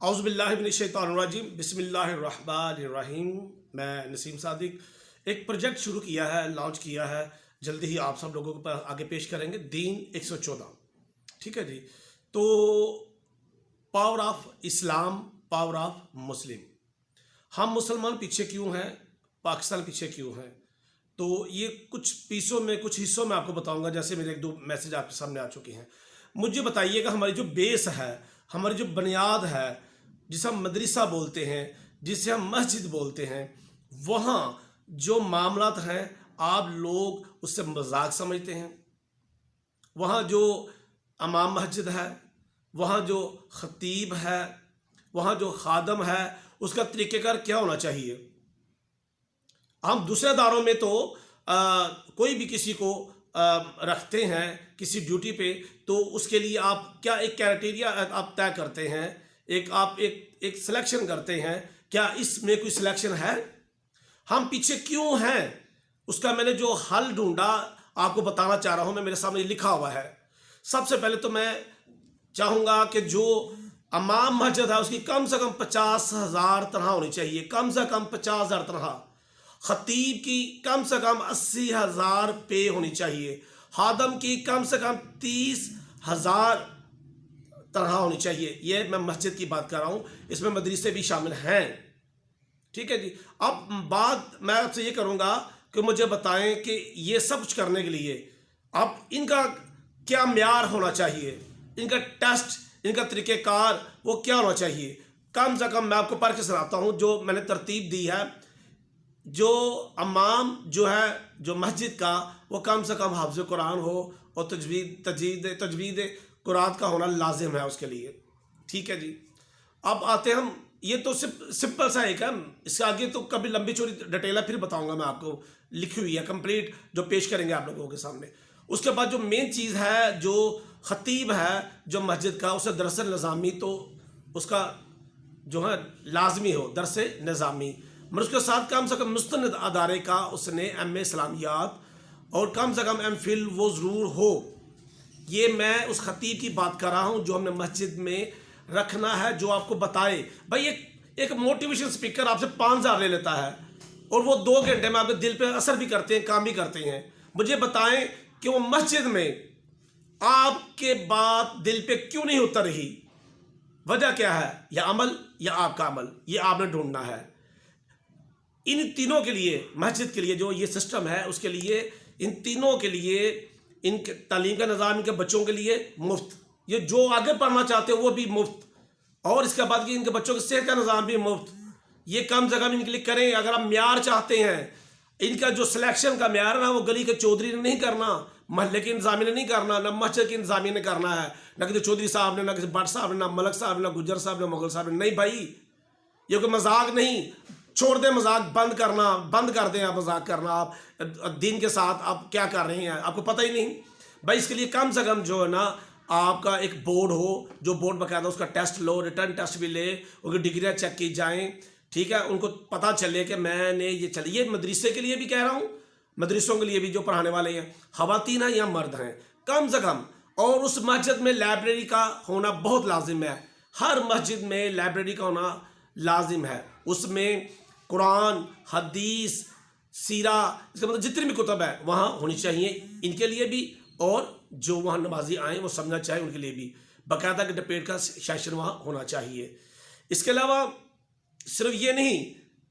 औज़ुबिल्लाहिमिनश्शैतानिर्रजीम बिस्मिल्लाहिर्रहमानिर्रहीम। मैं नसीम सादिक एक प्रोजेक्ट शुरू किया है, लॉन्च किया है, जल्दी ही आप सब लोगों को आगे पेश करेंगे। दीन 114, ठीक है जी। तो power of Islam, power of Muslim. हम मुसलमान पीछे क्यों हैं, पाकिस्तान पीछे क्यों हैं, तो ये कुछ पीसों में, कुछ हिस्सों में आपको बताऊंगा। जैसे मेरे एक दो मैसेज आपके सामने आ चुके हैं। मुझे बताइएगा, हमारी जो बेस है, हमारी जो बुनियाद है, जिसे हम मदरसा बोलते हैं, जिसे हम मस्जिद बोलते हैं, वहाँ जो मामलात हैं आप लोग उससे मजाक समझते हैं। वहाँ जो इमाम मस्जिद है, वहाँ जो खतीब है, वहाँ जो खादम है, उसका तरीक़ेकार क्या होना चाहिए। हम दूसरे दारों में तो कोई भी किसी को रखते हैं किसी ड्यूटी पे, तो उसके लिए आप क्या एक क्राइटेरिया आप तय करते हैं, आप एक सिलेक्शन करते हैं। क्या इसमें कोई सिलेक्शन है? हम पीछे क्यों हैं, उसका मैंने जो हल ढूंढा आपको बताना चाह रहा हूं। मैं, मेरे सामने लिखा हुआ है। सबसे पहले तो मैं चाहूँगा कि जो इमाम मस्जिद है उसकी कम से कम 50,000 तनख्वाह होनी चाहिए, कम से कम 50,000 तनख्वाह। खतीब की कम से कम 80,000 पे होनी चाहिए। खादम की कम से कम 30,000 तनख्वाह होनी चाहिए। ये मैं मस्जिद की बात कर रहा हूँ, इसमें मदरसे भी शामिल हैं, ठीक है जी। अब बात मैं आपसे ये करूँगा कि मुझे बताएं कि ये सब कुछ करने के लिए अब इनका क्या म्यार होना चाहिए, इनका टेस्ट, इनका तरीक़ेकार वो क्या होना चाहिए। कम से कम मैं आपको पढ़ के सुनाता हूँ जो मैंने तरतीब दी है। जो इमाम जो है जो मस्जिद का, वो कम से कम हाफ़िज़ कुरान हो और तजवीद कुरान का होना लाजिम है उसके लिए, ठीक है जी। अब आते हम, ये तो सिंपल सा एक है, इसके आगे तो कभी लंबी चौड़ी डिटेल है, फिर बताऊंगा मैं आपको, लिखी हुई है कंप्लीट, जो पेश करेंगे आप लोगों के सामने। उसके बाद जो मेन चीज़ है, जो खतीब है जो मस्जिद का, उसे दरस निज़ामी, तो उसका जो है लाजमी हो दरस निज़ामी, मगर उसके साथ कम से कम मुस्तनद अदारे का उसने MA इस्लामियात और कम से कम MPhil वो ज़रूर हो। ये मैं उस खतीब की बात कर रहा हूँ जो हमने मस्जिद में रखना है, जो आपको बताए। भाई एक मोटिवेशन स्पीकर आपसे 5,000 ले लेता है और वो 2 घंटे में आपके दिल पे असर भी करते हैं, काम भी करते हैं। मुझे बताएं कि वो मस्जिद में आपके बात दिल पे क्यों नहीं उतर रही, वजह क्या है? या अमल या आपका अमल, ये आपने ढूंढना है। इन तीनों के लिए, मस्जिद के लिए जो ये सिस्टम है, उसके लिए, इन तीनों के लिए, इनके तालीम का निज़ाम, इनके बच्चों के लिए मुफ्त, ये जो आगे पढ़ना चाहते हो वो भी मुफ्त, और इसके बाद कि इनके बच्चों के सेहत का निज़ाम भी मुफ्त। ये कम से कम इनके लिए करें। अगर आप म्यार चाहते हैं, इनका जो सिलेक्शन का म्यार है ना, वो गली के चौधरी ने नहीं करना, महल्ले के इंतजामी ने नहीं करना, न मस्जिद के इंतजामी ने करना है, न किसी चौधरी साहब ने, न किसी भट्ट साहब ने, न मलक साहब ने, न गुजर साहब ने, मुगल साहब ने। नहीं भाई, ये कोई मजाक नहीं। छोड़ दें मजाक, बंद कर दें आप मजाक करना। आप दिन के साथ आप क्या कर रहे हैं आपको पता ही नहीं भाई। इसके लिए कम से कम जो है ना, आपका एक बोर्ड हो, जो बोर्ड बकायदा उसका टेस्ट लो, रिटर्न टेस्ट भी ले, उनकी डिग्रियाँ चेक की जाएँ, ठीक है। उनको पता चले कि मैंने ये चलिए। मदरसे के लिए भी कह रहा हूँ, मदरसों के लिए भी जो पढ़ाने वाले हैं, ख़वातीन हैं या मर्द हैं, कम से कम। और उस मस्जिद में लाइब्रेरी का होना बहुत लाजिम है। हर मस्जिद में लाइब्रेरी का होना लाजिम है। उसमें कुरान, हदीस, सीरा, इसका मतलब जितनी भी कुतब है वहाँ होनी चाहिए, इनके लिए भी, और जो वहाँ नमाजी आए वो समझना चाहिए, उनके लिए भी बाकायदा के डिबेट का सेशन वहाँ होना चाहिए। इसके अलावा सिर्फ ये नहीं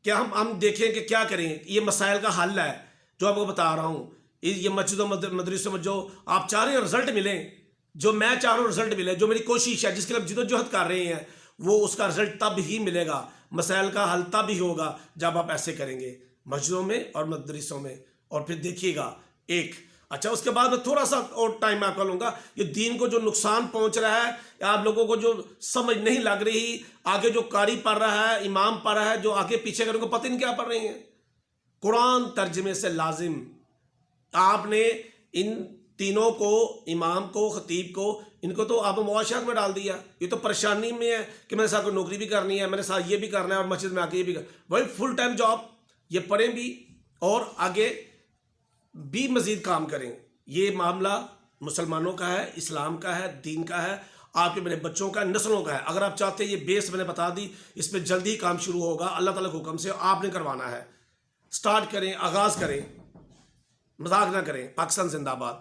कि हम देखें कि क्या करें, ये मसाइल का हल है जो आपको बता रहा हूँ। ये मस्जिदों मदरसों में जो आप चाह रहे हैं रिजल्ट मिले, जो मैं चाह रहा हूँ रिजल्ट मिले, जो मेरी कोशिश है, जिसके लिए जिद्दोजहद कर रहे हैं, वो उसका रिजल्ट तब ही मिलेगा, मसाइल का हल तब ही होगा जब आप ऐसे करेंगे मस्जिदों में और मदरसों में। और फिर देखिएगा एक अच्छा, उसके बाद मैं थोड़ा सा और टाइम आपका लूँगा। ये दीन को जो नुकसान पहुँच रहा है, आप लोगों को जो समझ नहीं लग रही, आगे जो कारी पढ़ रहा है, इमाम पढ़ रहा है, जो आगे पीछे कर, उनको पता नहीं क्या पढ़ रहे हैं। कुरान तर्जमे से लाजिम आपने इन तीनों को, इमाम को, खतीब को, इनको तो आप मुआशरत में डाल दिया। ये तो परेशानी में है कि मेरे साथ कोई नौकरी भी करनी है, मेरे साथ ये भी करना है, और मस्जिद में आके ये भी वही फुल टाइम जॉब, ये पढ़ें भी और आगे भी मज़ीद काम करें। ये मामला मुसलमानों का है, इस्लाम का है, दीन का है। آپ کے میرے بچوں کا، نسلوں کا ہے. اگر آپ چاہتے ہیں یہ بیس میں نے بتا دی، اس پہ جلدی کام شروع ہوگا اللہ تعالیٰ کے حکم سے. آپ نے کروانا ہے. سٹارٹ کریں، آغاز کریں، مذاق نہ کریں. پاکستان زندہ باد.